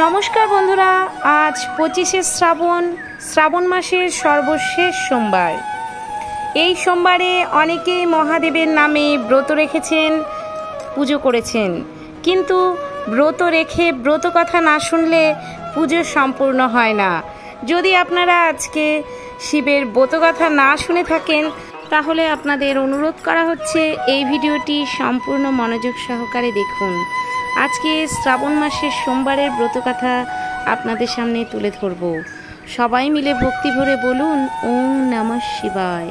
নমস্কার বন্ধুরা, আজ 25শে শ্রাবণ মাসের সর্বশেষ সোমবার। এই সোমবারে অনেকেই মহাদেবের নামে ব্রত রেখেছেন, পুজো করেছেন, কিন্তু ব্রত রেখে ব্রত কথা না শুনলে পুজো সম্পূর্ণ হয় না। যদি আপনারা আজকে শিবের ব্রত কথা না শুনে থাকেন, তাহলে আপনাদের অনুরোধ করা হচ্ছে এই ভিডিওটি সম্পূর্ণ মনোযোগ সহকারে দেখুন। আজকে শ্রাবণ মাসের সোমবারের ব্রতকথা আপনাদের সামনে তুলে ধরব। সবাই মিলে ভক্তি ভরে বলুন ওম নমঃ শিবায়।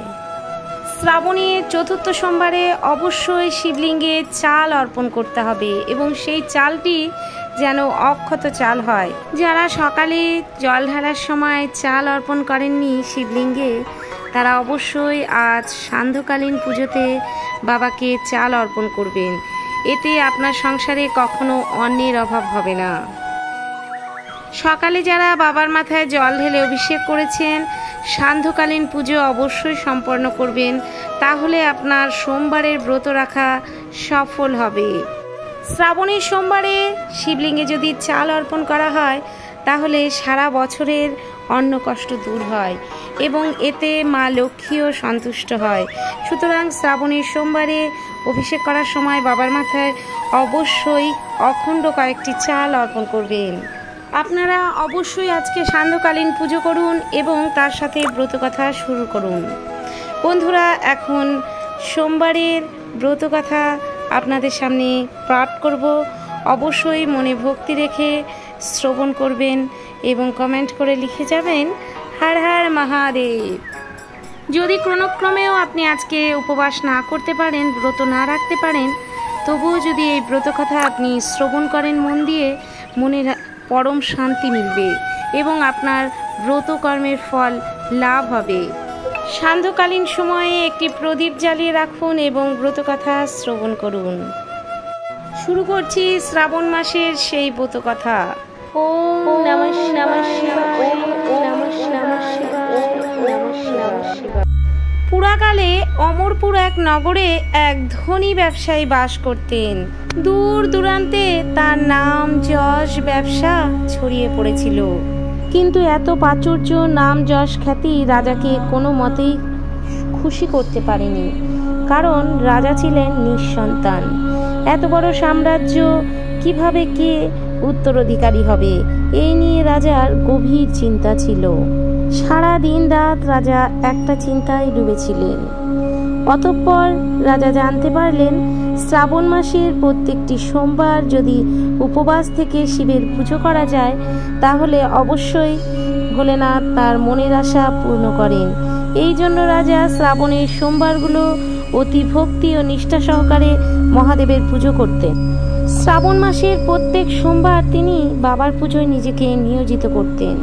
শ্রাবণের চতুর্থ সোমবারে অবশ্যই শিবলিঙ্গে চাল অর্পণ করতে হবে এবং সেই চালটি যেন অক্ষত চাল হয়। যারা সকালে জল ঢালার সময় চাল অর্পণ করেননি শিবলিঙ্গে, তারা অবশ্যই আজ সান্ধ্যকালীন পুজোতে বাবাকে চাল অর্পণ করবেন। এতে আপনার সংসারে কখনো অন্নের অভাব হবে না। সকালে যারা বাবার মাথায় জল ঢেলে অভিষেক করেছেন, সান্ধ্যকালীন পুজো অবশ্যই সম্পন্ন করবেন, তাহলে আপনার সোমবারের ব্রত রাখা সফল হবে। শ্রাবণের সোমবারে শিবলিঙ্গে যদি চাল অর্পণ করা হয়, তাহলে সারা বছরের অন্ন কষ্ট দূর হয় এবং এতে মা লক্ষ্মীও সন্তুষ্ট হয়। সুতরাং শ্রাবণের সোমবারে অভিষেক করার সময় বাবার মাথায় অবশ্যই অখণ্ড কয়েকটি চাল অর্পণ করবেন। আপনারা অবশ্যই আজকে সান্ধ্যকালীন পুজো করুন এবং তার সাথে ব্রতকথা শুরু করুন। বন্ধুরা, এখন সোমবারের ব্রতকথা আপনাদের সামনে পাঠ করব। অবশ্যই মনে ভক্তি রেখে শ্রবণ করবেন এবং কমেন্ট করে লিখে যাবেন হর হর মহাদেব। যদি ক্রমক্রমেও আপনি আজকে উপবাস না করতে পারেন, ব্রত না রাখতে পারেন, তবুও যদি এই ব্রতকথা আপনি শ্রবণ করেন মন দিয়ে, মনের পরম শান্তি মিলবে এবং আপনার ব্রতকর্মের ফল লাভ হবে। সান্ধ্যকালীন সময়ে একটি প্রদীপ জ্বালিয়ে রাখুন এবং ব্রতকথা শ্রবণ করুন। শুরু করছি শ্রাবণ মাসের সেই ব্রতকথা। ওম নমঃ শিবায়, ওম নমঃ শিবায়, ওম নমঃ শিবায়। পুরাকালে অমরপুর এক নগরে এক ধনী ব্যবসায়ী বাস করতেন। দূর দূরান্তে তার নাম যশ ব্যবসা ছড়িয়ে পড়েছিল, কিন্তু এত প্রাচুর্য, নাম, যশ, খ্যাতি রাজাকে কোনো মতেই খুশি করতে পারেনি, কারণ রাজা ছিলেন নিঃসন্তান। এত বড় সাম্রাজ্য কিভাবে কে উত্তরাধিকারী হবে, এই নিয়ে রাজার গভীর চিন্তা ছিল। সারা দিন রাত রাজা একটা চিন্তায় ডুবেছিলেন। অতঃপর রাজা জানতে পারলেন, শ্রাবণ মাসের প্রত্যেকটি সোমবার যদি উপবাস থেকে শিবের পুজো করা যায়, তাহলে অবশ্যই ভোলেনাথ তার মনের আশা পূর্ণ করেন। এই জন্য রাজা শ্রাবণের সোমবারগুলো অতি ভক্তি ও নিষ্ঠা সহকারে মহাদেবের পুজো করতেন। শ্রাবণ মাসের প্রত্যেক সোমবার তিনি বাবার পুজোয় নিজেকে নিয়োজিত করতেন।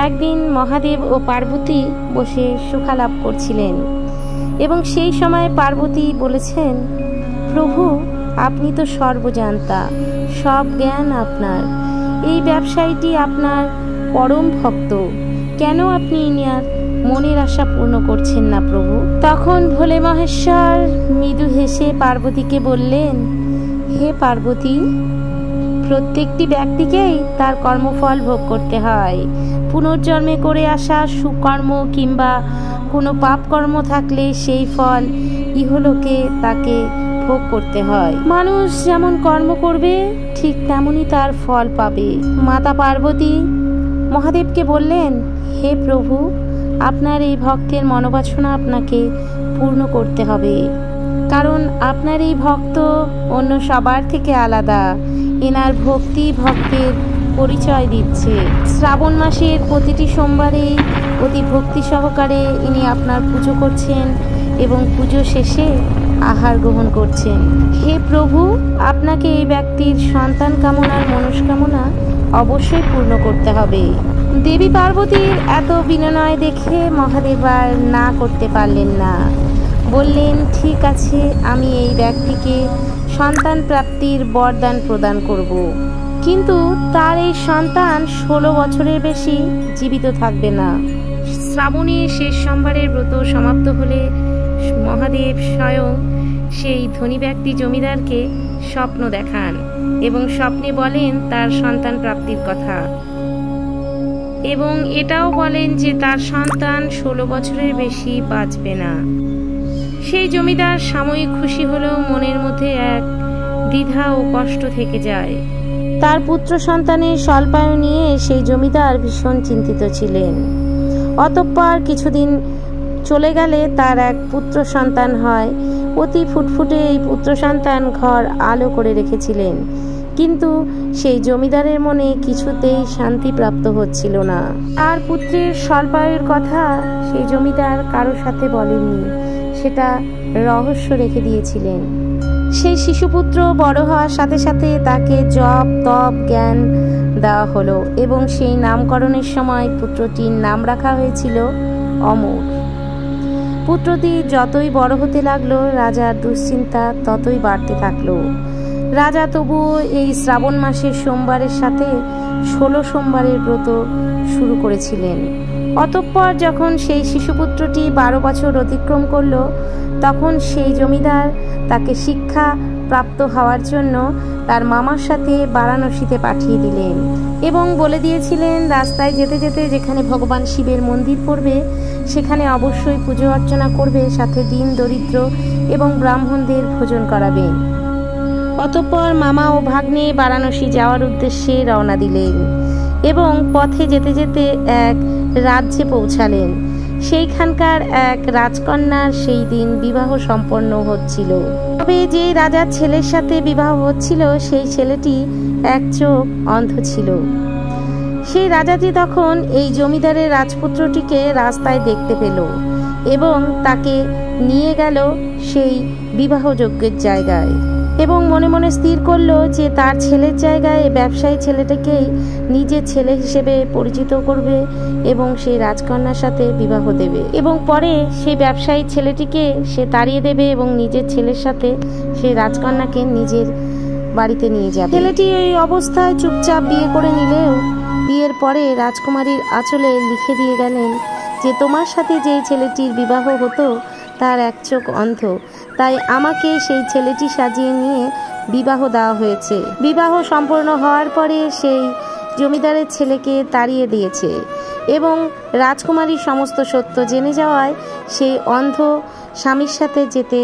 একদিন মহাদেব ও পার্বতী বসে সুখালাপ করছিলেন এবং সেই সময় পার্বতী বলেছেন, প্রভু, আপনি তো সর্বজান্তা, সব জ্ঞান আপনার। এই ব্যবসায়ীটি আপনার পরম ভক্ত, কেন আপনি ইনার মনের আশা পূর্ণ করছেন না প্রভু? তখন ভোলে মহেশ্বর মৃদু হেসে পার্বতীকে বললেন, হে পার্বতী, প্রত্যেকটি ব্যক্তিকেই তার কর্মফল ভোগ করতে হয়। পুনর্জন্মে করে আসা সুকর্ম কিংবা কোনো পাপকর্ম থাকলে সেই ফল ইহলোকে তাকে ভোগ করতে হয়। মানুষ যেমন কর্ম করবে ঠিক তেমনই তার ফল পাবে। মাতা পার্বতী মহাদেবকে বললেন, হে প্রভু, আপনার এই ভক্তের মনোবাসনা আপনাকে পূর্ণ করতে হবে, কারণ আপনার এই ভক্ত অন্য সবার থেকে আলাদা। এনার ভক্তি ভক্তের পরিচয় দিচ্ছে। শ্রাবণ মাসের প্রতিটি সোমবারে অতি ভক্তি সহকারে ইনি আপনার পুজো করছেন এবং পুজো শেষে আহার গ্রহণ করছেন। হে প্রভু, আপনাকে এই ব্যক্তির সন্তান কামনার মনস্কামনা অবশ্যই পূর্ণ করতে হবে। দেবী পার্বতীর এত বিনয় দেখে মহাদেব আর না করতে পারলেন না। বললেন, ঠিক আছে, আমি এই ব্যক্তিকে সন্তান প্রাপ্তির বরদান প্রদান করব, কিন্তু তার এই সন্তান 16 বছরের বেশি জীবিত থাকবে না। শ্রাবণের শেষ সোমবারের ব্রত সমাপ্ত হলে মহাদেব স্বয়ং সেই ধনী ব্যক্তি জমিদারকে স্বপ্ন দেখান এবং স্বপ্নে বলেন তার সন্তান প্রাপ্তির কথা এবং এটাও বলেন যে তার সন্তান 16 বছরের বেশি বাঁচবে না। সেই জমিদার সাময়িক খুশি হলেও মনের মধ্যে এক দ্বিধা ও কষ্ট থেকে যায়। তার পুত্র সন্তানের স্বল্পায়ু নিয়ে সেই জমিদার ভীষণ চিন্তিত ছিলেন। অতঃপর কিছুদিন চলে গেলে তার এক পুত্র সন্তান হয়। অতি ফুটফুটে এই পুত্র সন্তান ঘর আলো করে রেখেছিলেন, কিন্তু সেই জমিদারের মনে কিছুতেই শান্তি প্রাপ্ত হচ্ছিল না। আর পুত্রের স্বল্পায়ুর কথা সেই জমিদার কারোর সাথে বলেননি, সেটা রহস্য রেখে দিয়েছিলেন। সেই শিশুপুত্র বড় হওয়ার সাথে সাথে তাকে জপ তপ জ্ঞান দেওয়া হলো এবং সেই নামকরণের সময় পুত্রটির নাম রাখা হয়েছিল অমর। পুত্রটি যতই বড় হতে লাগলো, রাজার দুশ্চিন্তা ততই বাড়তে থাকলো। রাজা তবুও এই শ্রাবণ মাসের সোমবারের সাথে 16 সোমবারের ব্রত শুরু করেছিলেন। অতঃপর যখন সেই শিশুপুত্রটি 12 বছর অতিক্রম করল, তখন সেই জমিদার তাকে শিক্ষা প্রাপ্ত হওয়ার জন্য তার মামার সাথে বারাণসীতে পাঠিয়ে দিলেন এবং বলে দিয়েছিলেন রাস্তায় যেতে যেতে যেখানে ভগবান শিবের মন্দির পড়বে সেখানে অবশ্যই পুজো অর্চনা করবে, সাথে দীন দরিদ্র এবং ব্রাহ্মণদের ভোজন করাবে। অতঃপর মামা ও ভাগ্নে বারাণসী যাওয়ার উদ্দেশ্যে রওনা দিলেন এবং পথে যেতে যেতে এক রাজ্যে পৌঁছালেন। সেইখানকার এক রাজকন্যার সেই দিন বিবাহ সম্পন্ন হচ্ছিল। তবে যে রাজার ছেলের সাথে বিবাহ হচ্ছিল সেই ছেলেটি এক চোখ অন্ধ ছিল। সেই রাজাটি তখন এই জমিদারের রাজপুত্রটিকে রাস্তায় দেখতে পেল এবং তাকে নিয়ে গেল সেই বিবাহযোগ্যের জায়গায় এবং মনে মনে স্থির করলো যে তার ছেলের জায়গায় ব্যবসায়ী ছেলেটাকেই নিজের ছেলে হিসেবে পরিচিত করবে এবং সেই রাজকন্যার সাথে বিবাহ দেবে এবং পরে সেই ব্যবসায়ী ছেলেটিকে সে তাড়িয়ে দেবে এবং নিজের ছেলের সাথে সেই রাজকন্যাকে নিজের বাড়িতে নিয়ে যাবে। ছেলেটি এই অবস্থায় চুপচাপ বিয়ে করে নিলেও বিয়ের পরে রাজকুমারীর আঁচলে লিখে দিয়ে গেলেন যে তোমার সাথে যেই ছেলেটির বিবাহ হতো তার এক চোখ অন্ধ, তাই আমাকে সেই ছেলেটি সাজিয়ে নিয়ে বিবাহ দেওয়া হয়েছে। বিবাহ সম্পূর্ণ হওয়ার পরে সেই জমিদারের ছেলেকে তাড়িয়ে দিয়েছে এবং রাজকুমারীর সমস্ত সত্য জেনে যাওয়ায় সেই অন্ধ স্বামীর সাথে যেতে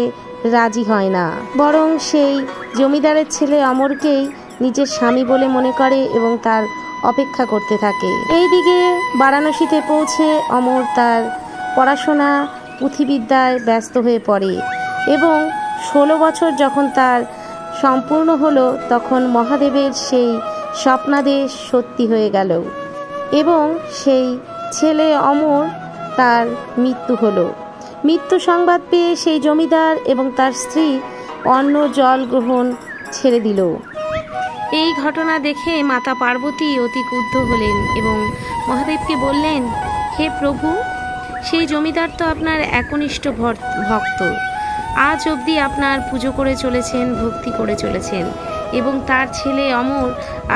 রাজি হয় না, বরং সেই জমিদারের ছেলে অমরকেই নিজের স্বামী বলে মনে করে এবং তার অপেক্ষা করতে থাকে। এইদিকে বারাণসীতে পৌঁছে অমর তার পড়াশোনা পুঁথিবিদ্যায় ব্যস্ত হয়ে পড়ে এবং 16 বছর যখন তার সম্পূর্ণ হলো তখন মহাদেবের সেই স্বপ্নাদেশ সত্যি হয়ে গেল এবং সেই ছেলে অমর তার মৃত্যু হলো। মৃত্যু সংবাদ পেয়ে সেই জমিদার এবং তার স্ত্রী অন্ন জল গ্রহণ ছেড়ে দিল। এই ঘটনা দেখে মাতা পার্বতী অতি ক্রুদ্ধ হলেন এবং মহাদেবকে বললেন, হে প্রভু, সেই জমিদার তো আপনার একনিষ্ঠ ভক্ত, আজ অবধি আপনার পুজো করে চলেছেন, ভক্তি করে চলেছেন এবং তার ছেলে অমর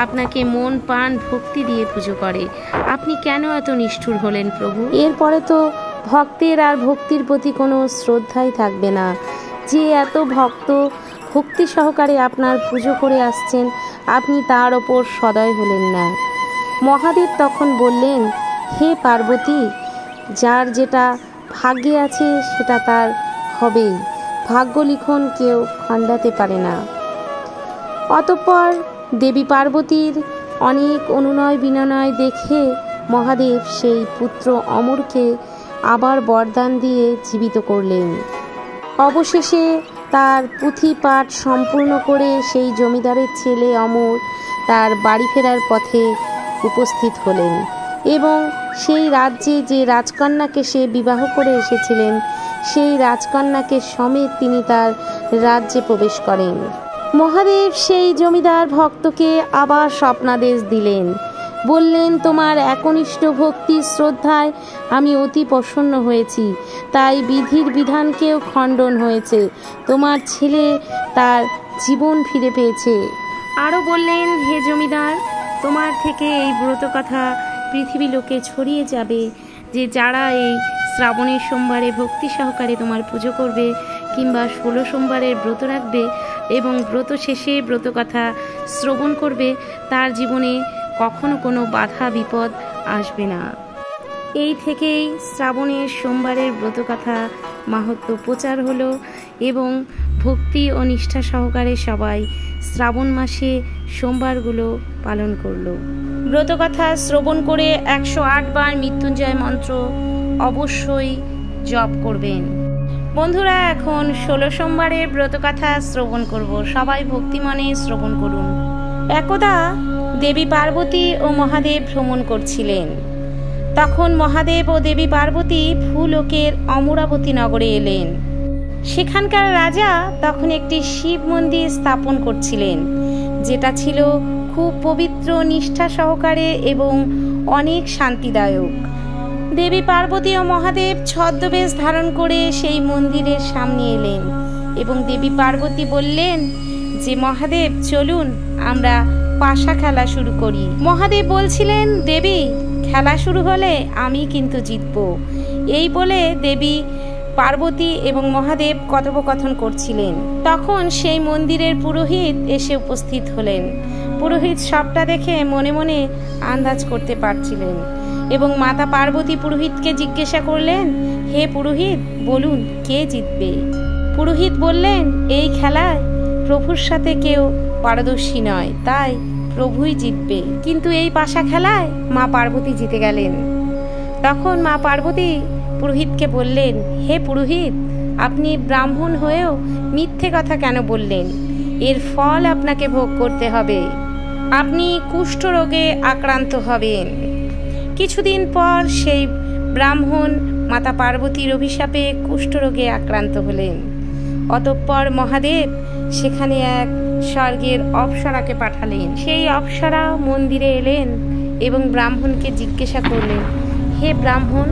আপনাকে মন প্রাণ ভক্তি দিয়ে পুজো করে, আপনি কেন এত নিষ্ঠুর হলেন প্রভু? এরপরে তো ভক্তের আর ভক্তির প্রতি কোনো শ্রদ্ধাই থাকবে না। যে এত ভক্তি সহকারে আপনার পুজো করে আসছেন, আপনি তার ওপর সদয় হলেন না। মহাদেব তখন বললেন, হে পার্বতী, যার যেটা ভাগ্যে আছে সেটা তার হবেই, ভাগ্য লিখন কেউ খণ্ডাতে পারে না। অতঃপর দেবী পার্বতীর অনেক অনুনয় বিনয় দেখে মহাদেব সেই পুত্র অমরকে আবার বরদান দিয়ে জীবিত করলেন। অবশেষে তার পুঁথি পাঠ সম্পূর্ণ করে সেই জমিদারের ছেলে অমর তার বাড়ি ফেরার পথে উপস্থিত হলেন এবং সেই রাজ্যে যে রাজকন্যাকে সে বিবাহ করে এসেছিলেন সেই রাজকন্যাকে সমেত তিনি তার রাজ্যে প্রবেশ করেন। মহাদেব সেই জমিদার ভক্তকে আবার স্বপ্নাদেশ দিলেন, বললেন, তোমার একনিষ্ঠ ভক্তি শ্রদ্ধায় আমি অতি প্রসন্ন হয়েছি, তাই বিধির বিধানকেও খণ্ডন হয়েছে, তোমার ছেলে তার জীবন ফিরে পেয়েছে। আরও বললেন, হে জমিদার, তোমার থেকে এই ব্রত কথা পৃথিবী লোকে ছড়িয়ে যাবে যে যারা এই শ্রাবণের সোমবারে ভক্তি সহকারে তোমার পুজো করবে কিংবা 16 সোমবারের ব্রত রাখবে এবং ব্রত শেষে ব্রত কথা শ্রবণ করবে, তার জীবনে কখনো কোনো বাধা বিপদ আসবে না। এই থেকেই শ্রাবণের সোমবারের ব্রত কথা মাহাত্ম্য প্রচার হলো এবং ভক্তি ও নিষ্ঠা সহকারে সবাই শ্রাবণ মাসে সোমবারগুলো পালন করলো। ব্রতকথা শ্রবণ করে 108 বার মৃত্যুঞ্জয় মন্ত্র অবশ্যই জপ করবেন। বন্ধুরা, এখন 16 সোমবারের ব্রতকথা শ্রবণ করব, সবাই ভক্তি মনে শ্রবণ করুন। একদা দেবী পার্বতী ও মহাদেব ভ্রমণ করছিলেন। তখন মহাদেব ও দেবী পার্বতী ভূলোকের অমরাবতী নগরে এলেন। সেখানকার রাজা তখন একটি শিব মন্দির স্থাপন করছিলেন, যেটা ছিল খুব পবিত্র, নিষ্ঠা সহকারে এবং অনেক শান্তিদায়ক। দেবী পার্বতী ও মহাদেব ছদ্মবেশ ধারণ করে সেই মন্দিরের সামনে এলেন এবং দেবী পার্বতী বললেন যে মহাদেব চলুন আমরা পাশা খেলা শুরু করি। মহাদেব বলছিলেন, দেবী খেলা শুরু হলে আমি কিন্তু জিতব। এই বলে দেবী পার্বতী এবং মহাদেব কথোপকথন করছিলেন। তখন সেই মন্দিরের পুরোহিত এসে উপস্থিত হলেন। পুরোহিত সবটা দেখে মনে মনে আন্দাজ করতে পারছিলেন এবং মাতা পার্বতী পুরোহিতকে জিজ্ঞাসা করলেন, হে পুরোহিত, বলুন কে জিতবে? পুরোহিত বললেন, এই খেলায় প্রভুর সাথে কেউ পারদর্শী নয়, তাই প্রভুই জিতবে। কিন্তু এই পাশা খেলায় মা পার্বতী জিতে গেলেন। তখন মা পার্বতী পুরোহিতকে বললেন, হে পুরোহিত, আপনি ব্রাহ্মণ হয়েও মিথ্যে কথা কেন বললেন? এর ফল আপনাকে ভোগ করতে হবে। আপনি কুষ্ঠরোগে আক্রান্ত হবেন। কিছুদিন পর সেই ব্রাহ্মণ মাতা পার্বতীর অভিশাপে কুষ্ঠরোগে আক্রান্ত হলেন। অতঃপর মহাদেব সেখানে এক স্বর্গের অপ্সরাকে পাঠালেন। সেই অপ্সরা মন্দিরে এলেন এবং ব্রাহ্মণকে জিজ্ঞাসা করলেন, হে ব্রাহ্মণ,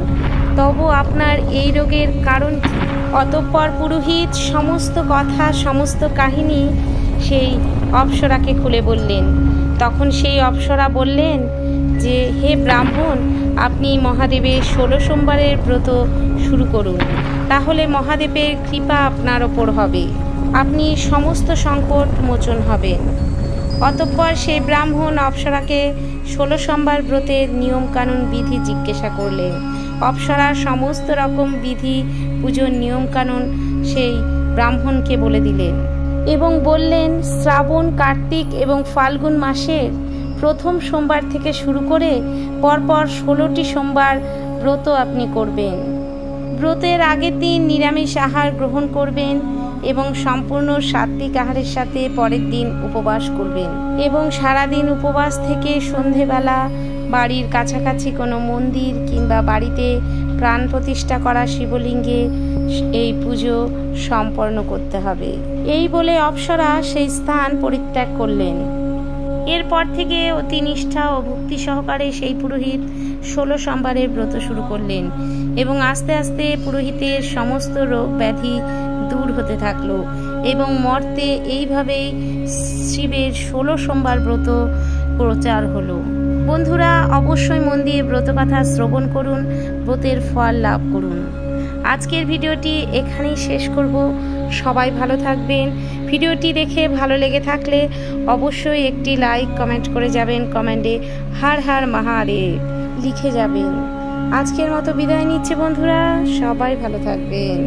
তবু আপনার এই রোগের কারণ কি? অতঃপর পুরোহিত সমস্ত কথা, সমস্ত কাহিনী সেই অপ্সরাকে খুলে বললেন। তখন সেই অপ্সরা বললেন যে, হে ব্রাহ্মণ, আপনি মহাদেবের 16 সোমবারের ব্রত শুরু করুন, তাহলে মহাদেবের কৃপা আপনার ওপর হবে, আপনি সমস্ত সংকট মোচন হবেন। অতঃপর সেই ব্রাহ্মণ অপ্সরাকে 16 সোমবার ব্রতের নিয়ম কানুন বিধি জিজ্ঞাসা করলেন। অপ্সরা সমস্ত রকম বিধি, পুজোর নিয়ম কানুন সেই ব্রাহ্মণকে বলে দিলেন এবং বললেন, শ্রাবণ, কার্তিক এবং ফাল্গুন মাসের প্রথম সোমবার থেকে শুরু করে পরপর 16টি সোমবার ব্রত আপনি করবেন। ব্রতের আগের দিন নিরামিষ আহার গ্রহণ করবেন এবং সম্পূর্ণ সাত্বিক আহারের সাথে পরের দিন উপবাস করবেন এবং সারাদিন উপবাস থেকে সন্ধেবেলা বাড়ির কাছাকাছি কোনো মন্দির কিংবা বাড়িতে প্রাণ প্রতিষ্ঠা করা শিবলিঙ্গে এই পুজো সম্পন্ন করতে হবে। এই বলে অপ্সরা সেই স্থান পরিত্যাগ করলেন। এরপর থেকে অতি নিষ্ঠা ও ভক্তি সহকারে সেই পুরোহিত 16 সোমবারের ব্রত শুরু করলেন এবং আস্তে আস্তে পুরোহিতের সমস্ত রোগ ব্যাধি দূর হতে থাকলো এবং মর্তে এইভাবেই শিবের 16 সোমবার ব্রত প্রচার হলো। বন্ধুরা, অবশ্যই মন দিয়ে ব্রতকথা শ্রবণ করুন, ব্রতের ফল লাভ করুন। আজকের ভিডিওটি এখানেই শেষ করব। সবাই ভালো থাকবেন। ভিডিওটি দেখে ভালো লেগে থাকলে অবশ্যই একটি লাইক, কমেন্ট করে যাবেন। কমেন্টে হর হর মহাদেব লিখে যাবেন। আজকের মতো বিদায় নিচ্ছে বন্ধুরা, সবাই ভালো থাকবেন।